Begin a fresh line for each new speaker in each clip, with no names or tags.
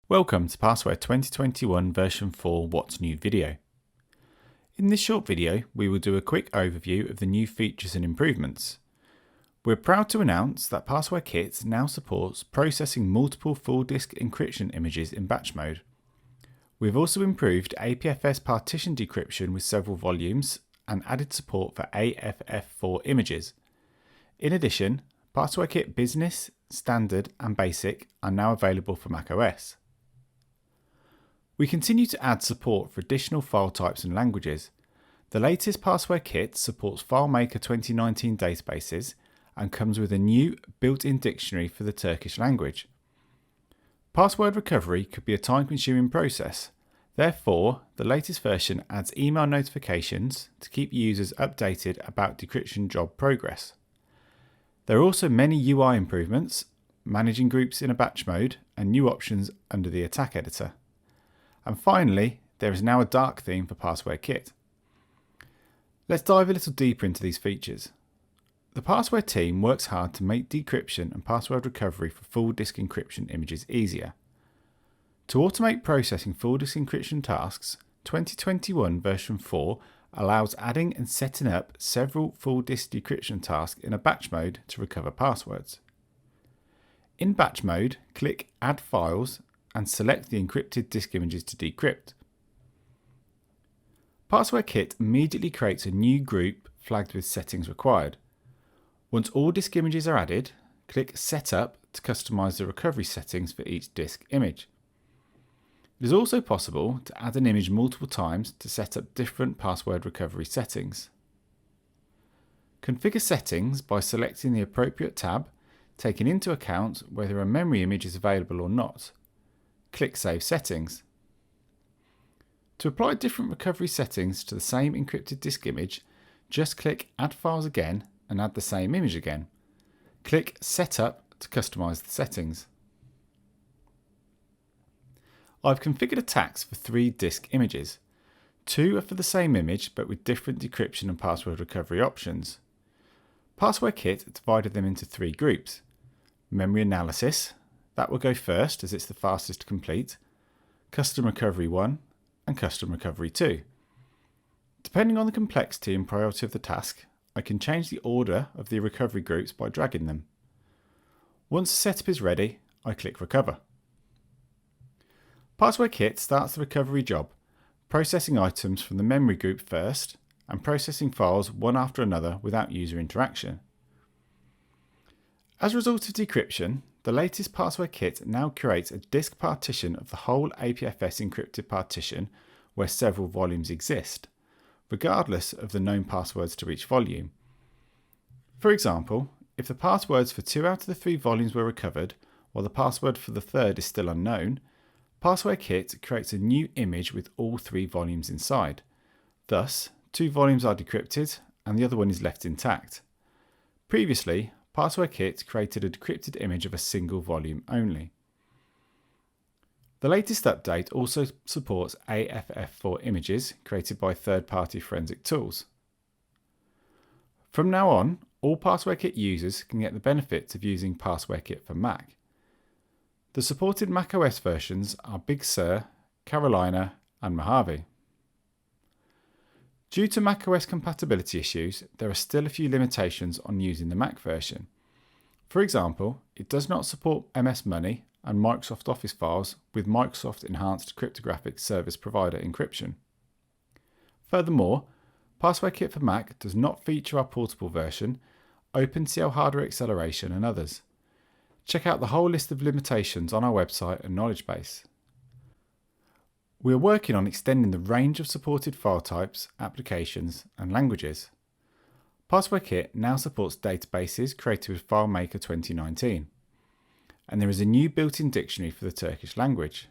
Welcome to Passware 2021 version 4 What's New video. In this short video, we will do a quick overview of the new features and improvements. We're proud to announce that Passware Kit now supports processing multiple full disk encryption images in batch mode. We've also improved APFS partition decryption with several volumes and added support for AFF4 images. In addition, Passware Kit Business, Standard and Basic are now available for macOS. We continue to add support for additional file types and languages. The latest Passware Kit supports FileMaker 2019 databases and comes with a new built-in dictionary for the Turkish language. Password recovery could be a time-consuming process. Therefore, the latest version adds email notifications to keep users updated about decryption job progress. There are also many UI improvements, managing groups in a batch mode, and new options under the attack editor. And finally, there is now a dark theme for Passware Kit. Let's dive a little deeper into these features. The Passware team works hard to make decryption and password recovery for full disk encryption images easier. To automate processing full disk encryption tasks, 2021 version 4 allows adding and setting up several full disk decryption tasks in a batch mode to recover passwords. In batch mode, click Add Files and select the encrypted disk images to decrypt. Passware Kit immediately creates a new group flagged with settings required. Once all disk images are added, click Setup to customize the recovery settings for each disk image. It is also possible to add an image multiple times to set up different password recovery settings. Configure settings by selecting the appropriate tab, taking into account whether a memory image is available or not. Click Save Settings. To apply different recovery settings to the same encrypted disk image, just click Add Files again and add the same image again. Click Setup to customize the settings. I've configured attacks for 3 disk images. 2 are for the same image but with different decryption and password recovery options. Passware Kit divided them into 3 groups. Memory Analysis, that will go first as it's the fastest to complete, Custom Recovery 1 and Custom Recovery 2. Depending on the complexity and priority of the task, I can change the order of the recovery groups by dragging them. Once the setup is ready, I click Recover. Passware Kit starts the recovery job, processing items from the memory group first and processing files one after another without user interaction. As a result of decryption, the latest Passware Kit now creates a disk partition of the whole APFS encrypted partition where several volumes exist, regardless of the known passwords to each volume. For example, if the passwords for 2 out of the 3 volumes were recovered, while the password for the third is still unknown, Passware Kit creates a new image with all 3 volumes inside. Thus, 2 volumes are decrypted and the other one is left intact. Previously, Passware Kit created a decrypted image of a single volume only. The latest update also supports AFF4 images created by third-party forensic tools. From now on, all Passware Kit users can get the benefits of using Passware Kit for Mac. The supported macOS versions are Big Sur, Carolina and Mojave. Due to macOS compatibility issues, there are still a few limitations on using the Mac version. For example, it does not support MS Money and Microsoft Office files with Microsoft Enhanced Cryptographic Service Provider encryption. Furthermore, Passware Kit for Mac does not feature our portable version, OpenCL hardware acceleration and others. Check out the whole list of limitations on our website and knowledge base. We are working on extending the range of supported file types, applications and languages. Passware Kit now supports databases created with FileMaker 2019, and there is a new built-in dictionary for the Turkish language.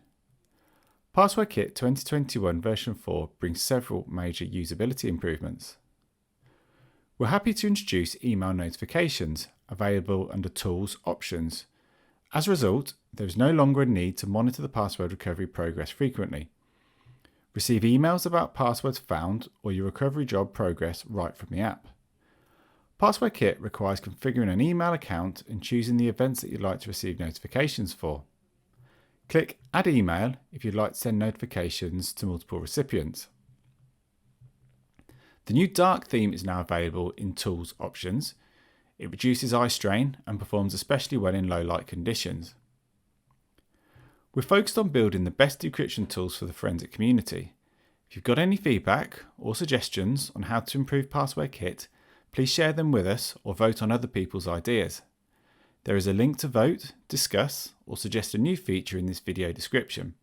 Passware Kit 2021 version 4 brings several major usability improvements. We're happy to introduce email notifications, available under Tools Options. As a result, there is no longer a need to monitor the password recovery progress frequently. Receive emails about passwords found or your recovery job progress right from the app. Passware Kit requires configuring an email account and choosing the events that you'd like to receive notifications for. Click Add Email if you'd like to send notifications to multiple recipients. The new dark theme is now available in Tools options. It reduces eye strain and performs especially well in low light conditions. We're focused on building the best decryption tools for the forensic community. If you've got any feedback or suggestions on how to improve Passware Kit, please share them with us or vote on other people's ideas. There is a link to vote, discuss, or suggest a new feature in this video description.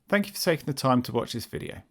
Thank you for taking the time to watch this video.